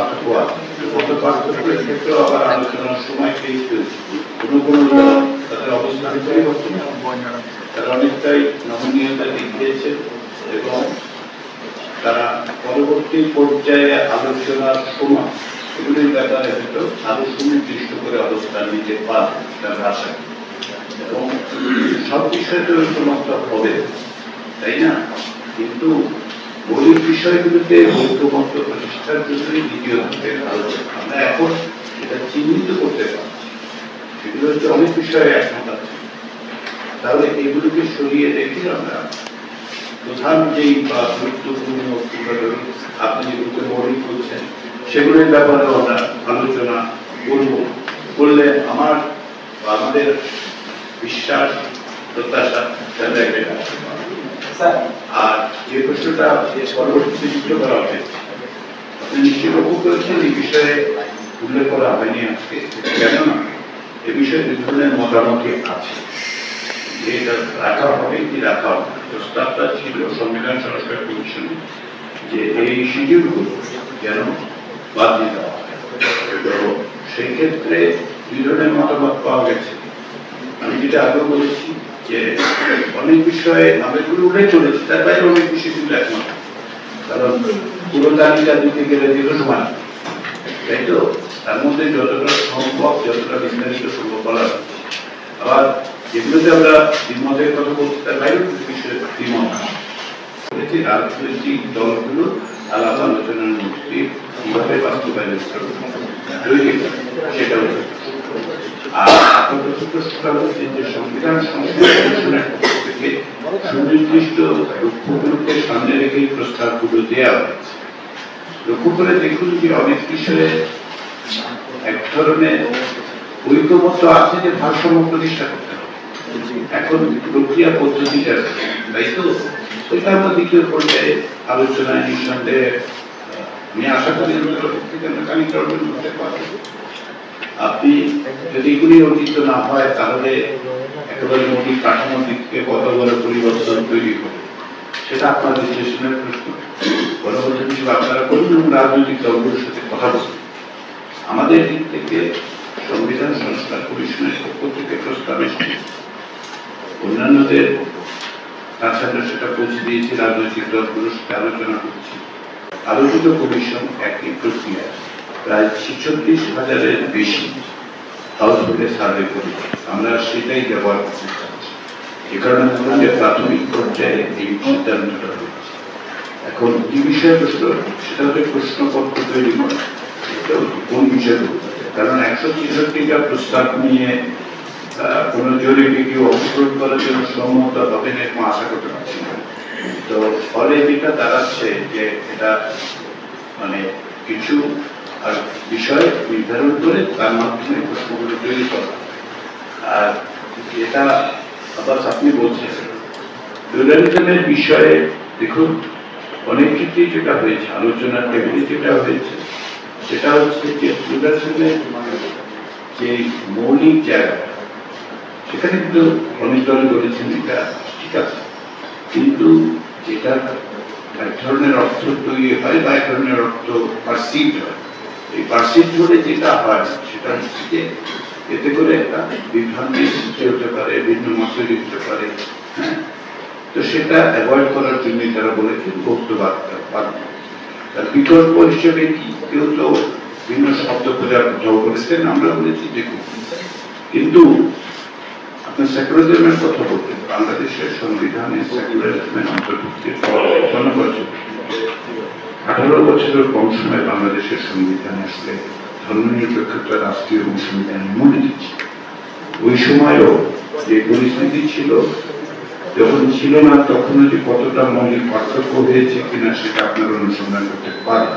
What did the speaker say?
পার্থক্য আছে। মত পার্থক্যের ক্ষেত্রেও আবার আলোচনার সময় কিন্তু কোনো কোনো তাদের অবস্থান পরিবর্তন, তারা অনেকটাই নমনীয়তা দেখিয়েছে এবং তারা পরবর্তী পর্যায়ে আলোচনার সময় এগুলির ব্যাপারে হয়তো আরো সুনির্দিষ্ট করে অবস্থান নিতে পারবে তার আশা। এবং সব বিষয়ে তো ঐক্যমত হবে, তাই না? কিন্তু মৌলিক বিষয়গুলোতে ঐক্যমত প্রতিষ্ঠার জন্যই দ্বিতীয় ধাপের আলোচনা। আমরা এখন এটা চিহ্নিত করতে পারছি, সেগুলো হচ্ছে অনেক বিষয়ে একমত আছে। তাহলে এগুলোকে সরিয়ে রেখে আমরা প্রধান যেই বা গুরুত্বপূর্ণ আপনি যেগুলোকে মৌলিক করছেন সেগুলোর ব্যাপারেও আমরা আলোচনা করলে আমাদের বিশ্বাস প্রত্যাশা জায়গায় আসতে পারে। আর যে প্রশ্নটা পরবর্তীতে যুক্ত করা হয়েছে, আপনি নিশ্চয়ই লক্ষ্য করেছেন এই বিষয়ে উল্লেখ করা হয়নি আজকে, কেননা এ বিষয়ে দুই ধরনের মতামতই আছে। এটা রাখা হবে কি রাখা হবে, প্রস্তাবটা ছিল সংবিধান সংস্কার কমিশনে যে এই শিডিউলগুলো যেন বাদ দিতে হবে। তো সেই ক্ষেত্রে দুই ধরনের মতামত পাওয়া গেছে। আমি যেটা আগেও বলেছি যে অনেক বিষয়ে আবেগগুলো উঠে চলেছে, তার বাইরে অনেক বিষয় কিন্তু একমত, কারণ পুরো তালিকা দিতে গেলে দীর্ঘ সময়, তাই তো? তার মধ্যে যতটা সম্ভব, যতটা বিস্তারিত সম্ভব বলা হচ্ছে। আবার যেগুলোতে আমরা দ্বিমতের কথা বলছি তার বাইরেও কিছু বিষয়ে দ্বিমত করেছি। রাজনৈতিক দলগুলো আলাপ আলোচনার মধ্যে কিভাবে বাস্তবায়ন তৈরি করে সেটা হচ্ছে। আর যে সংবিধান সংশোধনের পক্ষ থেকে সুনির্দিষ্ট লক্ষ্যগুলোকে সামনে রেখে প্রস্তাবগুলো দেওয়া হয়েছে। লক্ষ্য করে দেখুন যে অনেক বিষয়ে এক ধরনের ঐক্যমত্য আছে যে ভারসাম্য প্রতিষ্ঠা করতে হবে। এখন প্রক্রিয়া পদ্ধতিটা, তাই তো? ওইটা আমরা দ্বিতীয় পর্যায়ে আলোচনায় নিঃসন্দেহে আমি আশা করি খানিকটা অর্জন করতে পারবো। আপনি যদি এগুলি অর্জিত না হয় তাহলে একেবারে মৌলিক কাঠামোর দিক থেকে কত বড় পরিবর্তন তৈরি হবে সেটা আপনার বিশ্লেষণের প্রশ্ন। পরবর্তী হিসেবে আপনারা করুন এবং রাজনৈতিক দলগুলোর সাথে কথা বলুন। আমাদের দিক থেকে সংবিধান সংস্কার কমিশনের পক্ষ থেকে প্রস্তাব এসেছে, অন্যান্যদের কাছে আমরা সেটা পৌঁছে দিয়েছি, রাজনৈতিক দলগুলোর সাথে আলোচনা করছি। আলোচিত কমিশন একই প্রক্রিয়া প্রায় 46,000-এর বেশি হাউসহুল্ডে সার্ভে করেছি। আমরা সেটাই ব্যবহার করতে চাচ্ছি। এ কারণে বললাম যে প্রাথমিক পর্যায়ে এই সিদ্ধান্তটা হয়েছে। এখন কি বিষয়ে প্রশ্ন, সেটা হচ্ছে প্রশ্নপত্র তৈরি করা, কোন বিষয়ে, কারণ 163টা প্রস্তাব নিয়ে কোন জরিপে কেউ অংশগ্রহণ করার জন্য সম্মত হবেন এরকম আশা করতে পারছি না। তো ফলে যেটা দাঁড়াচ্ছে যে এটা মানে কিছু বিষয় নির্ধারণ করে তার মাধ্যমে প্রশ্নগুলো তৈরি করা। আর এটা আবার আপনি বলছেন প্লুরালিজমের বিষয়ে, দেখুন অনেক ক্ষেত্রেই যেটা হয়েছে আলোচনার টেবিলে যেটা হয়েছে সেটা হচ্ছে যে প্লুরালিজমের যে মৌলিক জায়গা সেখানে কিন্তু অনেক দল বলেছেন এটা ঠিক আছে, কিন্তু যেটা এক ধরনের অর্থ তৈরি হয় বা এক ধরনের অর্থ পারসিভড হয়, এই পারসিভড হলে যেটা হয় সেটা হচ্ছে যে এতে করে একটা বিভ্রান্তি সৃষ্টি হতে পারে, ভিন্ন মত তৈরি হতে পারে। হ্যাঁ, তো সেটা অ্যাভয়েড করার জন্যই তারা বলেছেন বক্তব্য। তার বিকল্প হিসেবে কি কেউ তো ভিন্ন শব্দ খোঁজার কথাও বলেছেন, আমরা বলেছি দেখুন, কিন্তু আপনার সেকুলারিজমের কথা বলতেন, বাংলাদেশের সংবিধানে সেকুলারিজমের অন্তর্ভুক্তির পর 18 বছরের কম সময় বাংলাদেশের সংবিধানে আসলে ধর্মনিরপেক্ষতা রাষ্ট্রীয় এবং সংবিধানে মূল্য দিচ্ছে। ওই সময়ও যে পরিস্থিতি ছিল, যখন ছিল না তখনও যে কতটা মৌলিক পার্থক্য হয়েছে কিনা সেটা আপনারা অনুসন্ধান করতে পারেন।